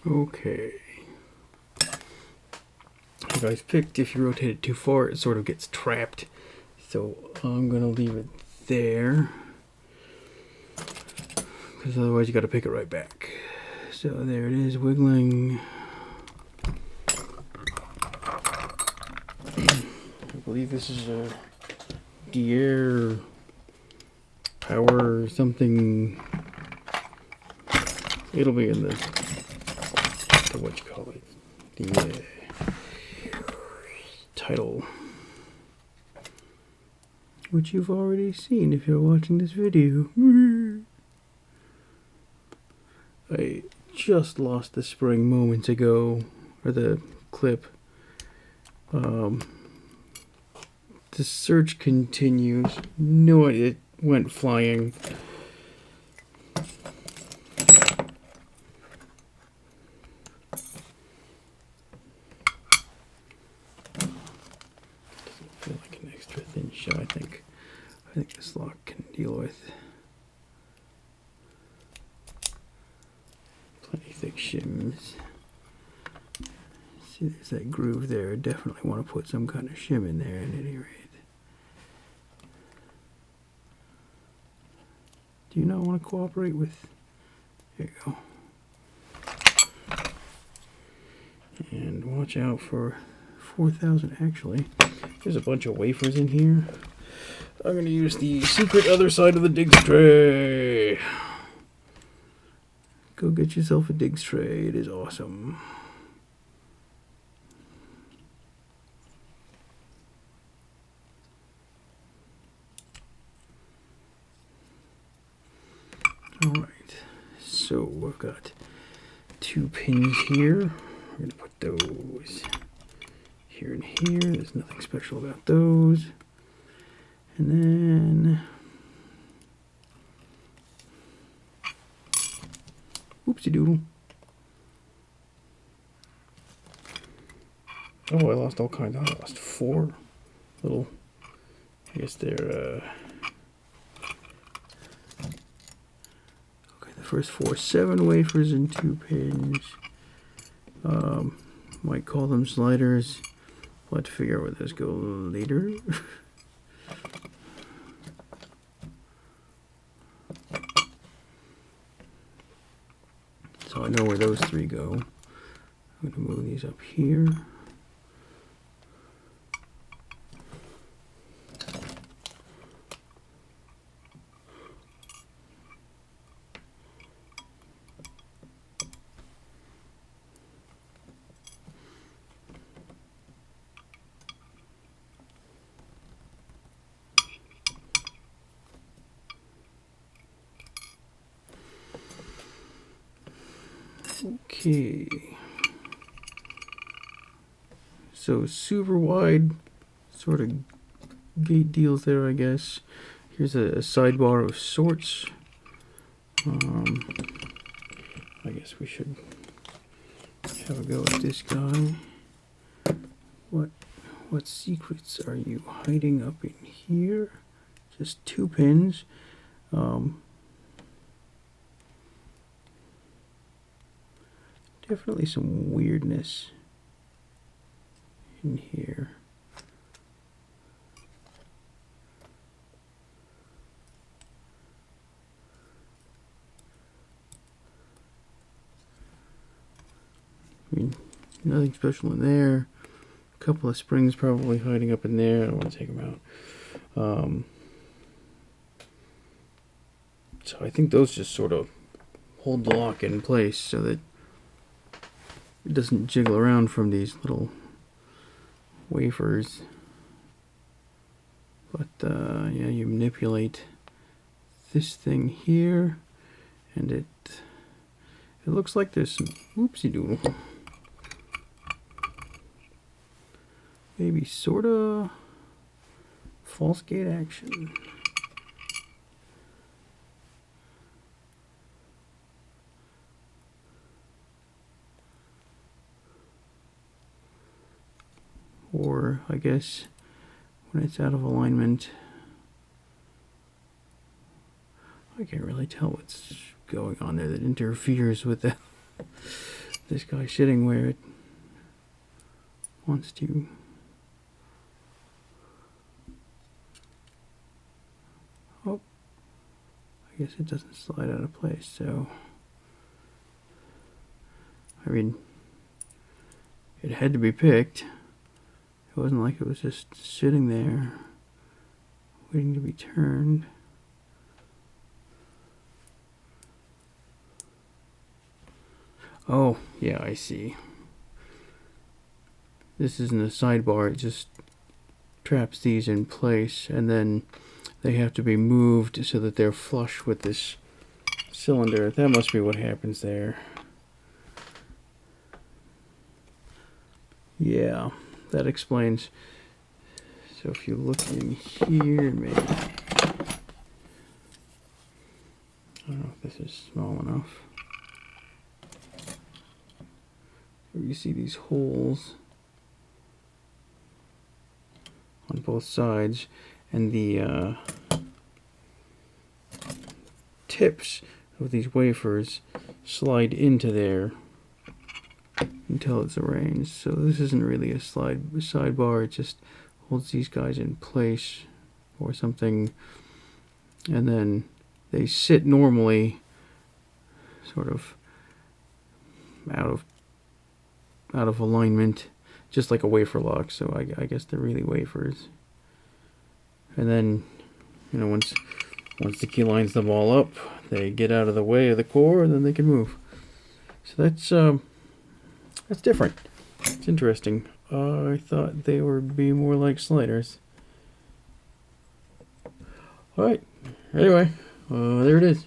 Okay. If I picked, if you rotate it too far, it sort of gets trapped. So I'm gonna leave it there, because otherwise you got to pick it right back. So there it is, wiggling. I believe this is a Dierre Power something. It'll be in the what you call it, the title, which you've already seen if you're watching this video. I just lost the spring moments ago, or the clip. The search continues. No, it went flying. Doesn't feel like an extra thin shot. I think this lock can deal with plenty thick shims. See, there's that groove there. I definitely want to put some kind of shim in there at any rate. Do you not want to cooperate with? There you go. And watch out for 4,000. Actually, there's a bunch of wafers in here. I'm going to use the secret other side of the digs tray. Go get yourself a digs tray. It is awesome. Alright, so we've got 2 pins here. We're going to put those here and here. There's nothing special about those. And then, oopsie doodle. Oh, I lost all kinds. I lost 4 little, I guess they're, first 4 7 wafers and 2 pins. Might call them sliders. We'll have to figure out where those go later. So I know where those 3 go. I'm going to move these up here. Okay, so super wide sort of gate deals there, I guess. Here's a sidebar of sorts. I guess we should have a go at this guy. What secrets are you hiding up in here? Just 2 pins. Definitely some weirdness in here. I mean, nothing special in there. A couple of springs probably hiding up in there. I don't want to take them out. So I think those just sort of hold the lock in place so that it doesn't jiggle around from these little wafers. But yeah, you manipulate this thing here, and it looks like there's some whoopsie doodle. Maybe sorta false gate action. Or I guess when it's out of alignment, I can't really tell what's going on there that interferes with this guy sitting where it wants to. Oh, I guess it doesn't slide out of place, so I mean, it had to be picked. It wasn't like it was just sitting there waiting to be turned. Oh, yeah, I see. This isn't a sidebar, it just traps these in place, and then they have to be moved so that they're flush with this cylinder. That must be what happens there. Yeah, that explains. So if you look in here, maybe, I don't know if this is small enough. You see these holes on both sides, and the tips of these wafers slide into there until it's arranged. So this isn't really a sidebar, it just holds these guys in place or something, and then they sit normally sort of out of alignment, just like a wafer lock. So I guess they're really wafers. And then, you know, once the key lines them all up, they get out of the way of the core, and then they can move. So that's different. It's interesting. I thought they would be more like sliders. All right. Anyway, there it is.